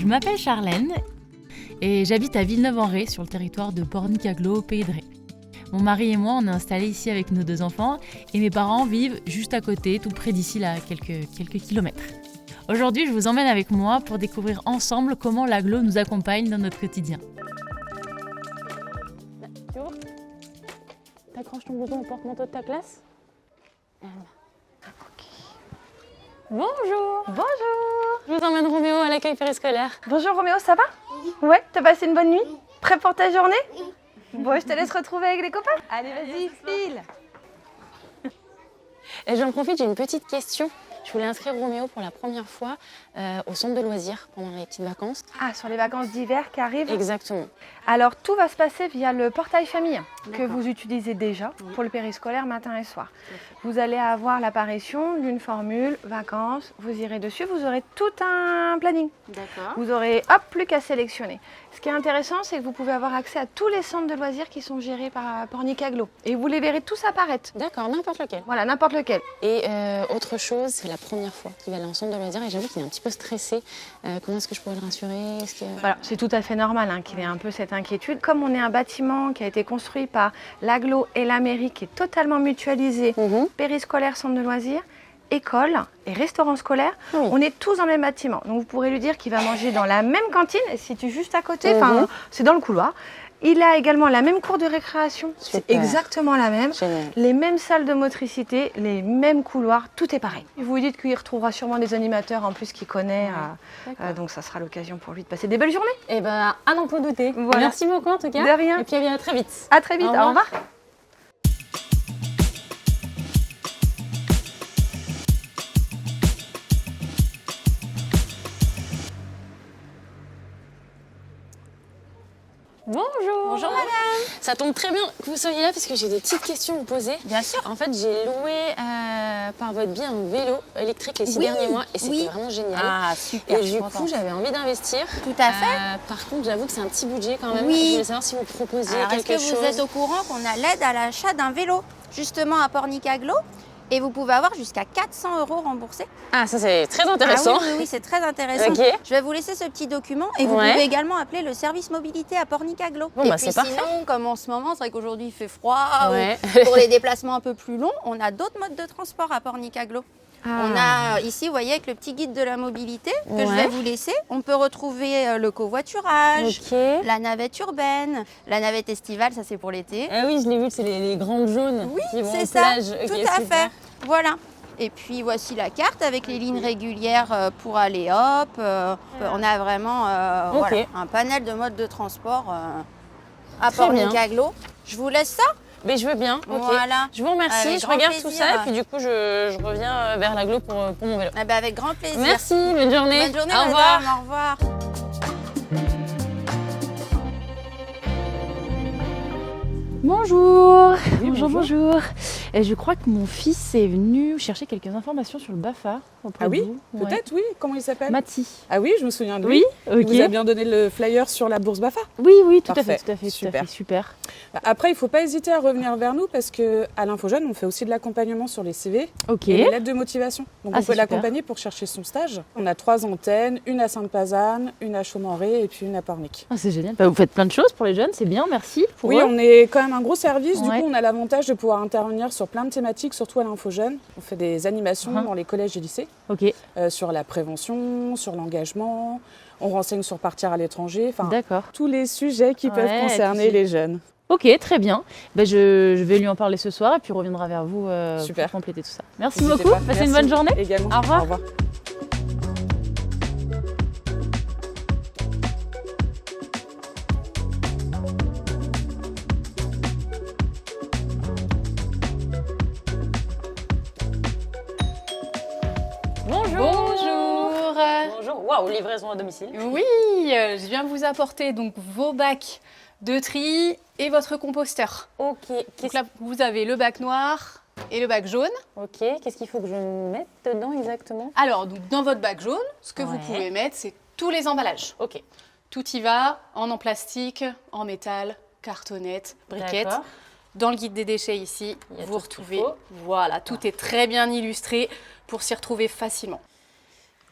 Je m'appelle Charlène et j'habite à Villeneuve-en-Ré, sur le territoire de Pornicaglo, au Pays de Ré. Mon mari et moi, on est installés ici avec nos 2 enfants et mes parents vivent juste à côté, tout près d'ici, là, quelques kilomètres. Aujourd'hui, je vous emmène avec moi pour découvrir ensemble comment l'agglo nous accompagne dans notre quotidien. Tu ouvres ? T'accroches ton bouton au porte-manteau de ta classe ? Bonjour. Bonjour. Je vous emmène Roméo à l'accueil périscolaire. Bonjour Roméo, ça va ? Ouais, t'as passé une bonne nuit ? Prêt pour ta journée ? Bon, je te laisse retrouver avec les copains. Allez, vas-y, file. Et j'en profite, j'ai une petite question. Je voulais inscrire Roméo pour la première fois au centre de loisirs pendant les petites vacances. Ah, sur les vacances d'hiver qui arrivent ? Exactement. Alors, tout va se passer via le portail famille que vous utilisez déjà pour le périscolaire matin et soir. Vous allez avoir l'apparition d'une formule vacances, vous irez dessus, vous aurez tout un planning. D'accord. Vous aurez, hop, plus qu'à sélectionner. Ce qui est intéressant, c'est que vous pouvez avoir accès à tous les centres de loisirs qui sont gérés par Pornicaglo. Et vous les verrez tous apparaître. D'accord, n'importe lequel. Voilà, n'importe lequel. Et autre chose, c'est la première fois qu'il va aller en centre de loisirs et j'avoue qu'il est un petit peu stressé. Comment est-ce que je pourrais le rassurer ? Voilà, c'est tout à fait normal qu'il ait un peu cette inquiétude. Comme on est un bâtiment qui a été construit par l'agglo et la mairie, qui est totalement mutualisé, périscolaire, centre de loisirs, école et restaurant scolaire, on est tous dans le même bâtiment. Donc vous pourrez lui dire qu'il va manger dans la même cantine, et si tu es juste à côté, c'est dans le couloir. Il a également la même cour de récréation, c'est exactement la même. Génial. Les mêmes salles de motricité, les mêmes couloirs, tout est pareil. Vous lui dites qu'il retrouvera sûrement des animateurs en plus qu'il connaît, donc ça sera l'occasion pour lui de passer des belles journées. Eh ben, à n'en point douter. Voilà. Merci beaucoup en tout cas. De rien. Et puis à très vite. À très vite, au revoir. Bonjour. Bonjour madame. Ça tombe très bien que vous soyez là parce que j'ai des petites questions à vous poser. Bien sûr. En fait, j'ai loué par votre biais un vélo électrique les 6 derniers mois et c'était vraiment génial. Ah super. Et du coup, j'avais envie d'investir. Tout à fait. Par contre, j'avoue que c'est un petit budget quand même. Oui. Je voulais savoir si vous proposiez Alors, est-ce quelque que chose. vous êtes au courant qu'on a l'aide à l'achat d'un vélo, justement à Pornicaglo, et vous pouvez avoir jusqu'à 400 € remboursés. Ah, ça c'est très intéressant. Ah oui, c'est très intéressant. Ok. Je vais vous laisser ce petit document et vous pouvez également appeler le service mobilité à Pornicaglo. Bon, et bah, puis c'est parfait. sinon, comme en ce moment, c'est vrai qu'aujourd'hui il fait froid, Ouais. ou pour les déplacements un peu plus longs, on a d'autres modes de transport à Pornicaglo. On a ici, vous voyez, avec le petit guide de la mobilité que je vais vous laisser, on peut retrouver le covoiturage, la navette urbaine, la navette estivale, ça c'est pour l'été. Ah oui, je l'ai vu, c'est les grandes jaunes qui vont c'est en ça, plage. tout Ok, à super. fait. Voilà. Et puis voici la carte avec les lignes régulières pour aller hop. On a vraiment voilà, un panel de modes de transport à Pornicaglo. Je vous laisse ça. Mais je veux bien. Ok. Voilà. Je vous remercie. Avec Je grand regarde plaisir. tout ça et puis du coup, je reviens vers l'agglo pour mon vélo. Eh ben, avec grand plaisir. Merci, bonne journée. Bonne journée, au madame. revoir. Au revoir. Bonjour. Bonjour. Et je crois que mon fils est venu chercher quelques informations sur le BAFA auprès Ah de oui, vous. Ouais. peut-être, oui. Comment il s'appelle ? Mathis. Ah oui, je me souviens de lui. Oui, ok. Il vous a bien donné le flyer sur la bourse BAFA. Oui, tout Parfait. à fait, super. Après, il ne faut pas hésiter à revenir vers nous parce qu'à l'Info Jeune, on fait aussi de l'accompagnement sur les CV Ok. et les lettres de motivation. Donc, Ah, on c'est peut super. l'accompagner pour chercher son stage. On a 3 antennes, une à Sainte-Pazanne, une à Chaumaré et puis une à Pornic. Ah, c'est génial. Bah, vous faites plein de choses pour les jeunes, c'est bien, merci. Pour Oui, eux. on est quand même un gros service. Du Ouais. coup, on a l'avantage de pouvoir intervenir sur plein de thématiques, surtout à l'Info Jeune. On fait des animations dans les collèges et lycées Ok, sur la prévention, sur l'engagement. On renseigne sur partir à l'étranger. Enfin, d'accord. tous les sujets qui peuvent Ouais, concerner qui- les jeunes. Ok, très bien. Ben, je vais lui en parler ce soir et puis on reviendra vers vous Super. pour compléter tout ça. Merci N'hésitez beaucoup, pas. passez une Merci. bonne journée. Également. Au revoir. Au revoir. Bonjour. Bonjour. Waouh, livraison à domicile. Oui, je viens vous apporter donc vos bacs de tri et votre composteur. Ok. Donc là, vous avez le bac noir et le bac jaune. Ok. Qu'est-ce qu'il faut que je mette dedans exactement ? Alors, donc, dans votre bac jaune, ce que vous Ouais. pouvez mettre, c'est tous les emballages. Ok. Tout y va, en plastique, en métal, cartonnette, briquettes. D'accord. Dans le guide des déchets ici, Il y a vous tout ce qu'il retrouvez. faut. Voilà, tout est très bien illustré pour s'y retrouver facilement.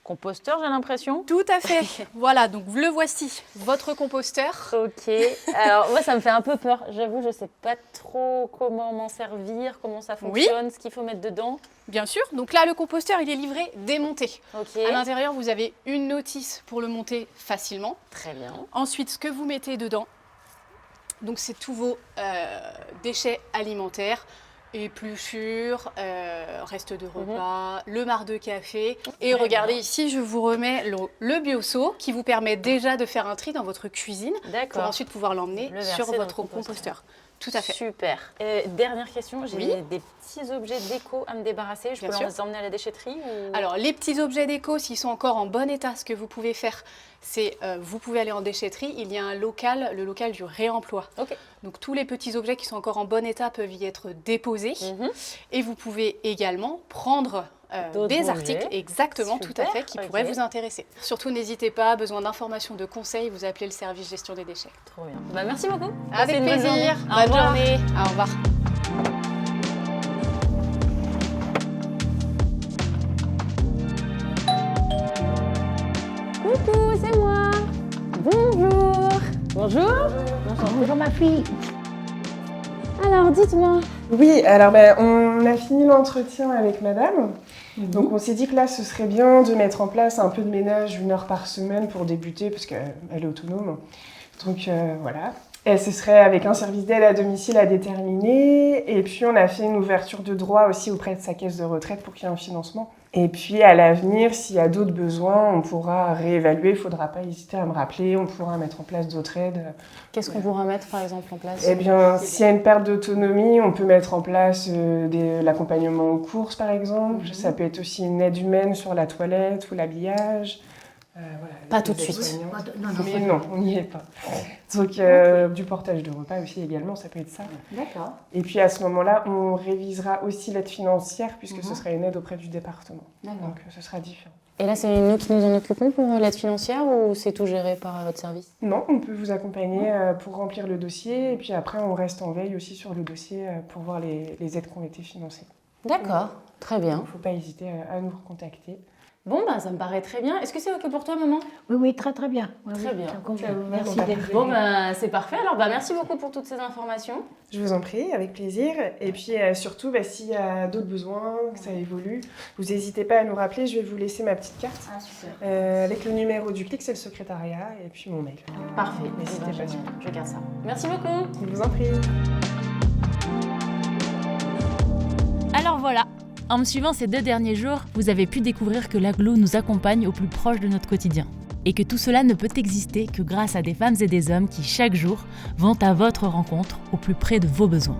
composteur, j'ai l'impression. Tout à fait. Voilà, donc le voici, votre composteur. Ok. Alors moi, ça me fait un peu peur. J'avoue, je sais pas trop comment m'en servir, comment ça fonctionne, ce qu'il faut mettre dedans. Bien sûr. Donc là, le composteur, il est livré démonté. Ok. À l'intérieur, vous avez une notice pour le monter facilement. Très bien. Ensuite, ce que vous mettez dedans, donc c'est tous vos déchets alimentaires, épluchures, restes de repas, le marc de café. Et regardez ici, je vous remets le bioseau qui vous permet déjà de faire un tri dans votre cuisine pour ensuite pouvoir l'emmener sur votre composteur. Tout à fait. Super. Dernière question, j'ai des petits objets déco à me débarrasser. Je peux les emmener à la déchetterie ou... Alors, les petits objets déco, s'ils sont encore en bon état, ce que vous pouvez faire, c'est vous pouvez aller en déchetterie. Il y a un local, le local du réemploi. Okay. Donc, tous les petits objets qui sont encore en bon état peuvent y être déposés. Et vous pouvez également prendre des articles, exactement, tout à fait, qui pourraient vous intéresser. Surtout, n'hésitez pas, besoin d'informations, de conseils, vous appelez le service gestion des déchets. Trop bien. Bah, merci beaucoup. Avec plaisir. Bonne journée. Au revoir. Coucou, c'est moi. Bonjour. Bonjour. Bonjour ma fille. Alors, dites-moi. Oui, alors on a fini l'entretien avec madame. Donc on s'est dit que là, ce serait bien de mettre en place un peu de ménage 1 heure par semaine pour débuter, parce qu'elle est autonome. Donc voilà. Et ce serait avec un service d'aide à domicile à déterminer. Et puis on a fait une ouverture de droit aussi auprès de sa caisse de retraite pour qu'il y ait un financement. Et puis à l'avenir, s'il y a d'autres besoins, on pourra réévaluer. Il ne faudra pas hésiter à me rappeler. On pourra mettre en place d'autres aides. Qu'est-ce qu'on pourra mettre par exemple en place? Eh bien, s'il y a une perte d'autonomie, on peut mettre en place l'accompagnement aux courses par exemple. Ça peut être aussi une aide humaine sur la toilette ou l'habillage. Voilà, pas tout de suite. Mais non, on n'y est pas. Donc du portage de repas aussi également, ça peut être ça. D'accord. Et puis à ce moment-là, on révisera aussi l'aide financière puisque ce sera une aide auprès du département. Donc ce sera différent. Et là, c'est nous qui nous en occupons pour l'aide financière ou c'est tout géré par votre service? Non, on peut vous accompagner pour remplir le dossier et puis après on reste en veille aussi sur le dossier pour voir les aides qui ont été financées. D'accord, très bien. Il ne faut pas hésiter à nous recontacter. Bon, bah, ça me paraît très bien. Est-ce que c'est OK pour toi, maman? Oui, très très bien. Très bien. Merci d'être Bon, bah, c'est parfait. Alors, bah, merci beaucoup pour toutes ces informations. Je vous en prie, avec plaisir. Et puis surtout, s'il y a d'autres besoins, que ça évolue, vous n'hésitez pas à nous rappeler. Je vais vous laisser ma petite carte avec le numéro du CLIC, c'est le secrétariat, et puis mon mail. Parfait. N'hésitez pas. Je garde ça. Merci beaucoup. Je vous en prie. Alors voilà. En me suivant ces 2 derniers jours, vous avez pu découvrir que l'agglo nous accompagne au plus proche de notre quotidien. Et que tout cela ne peut exister que grâce à des femmes et des hommes qui, chaque jour, vont à votre rencontre au plus près de vos besoins.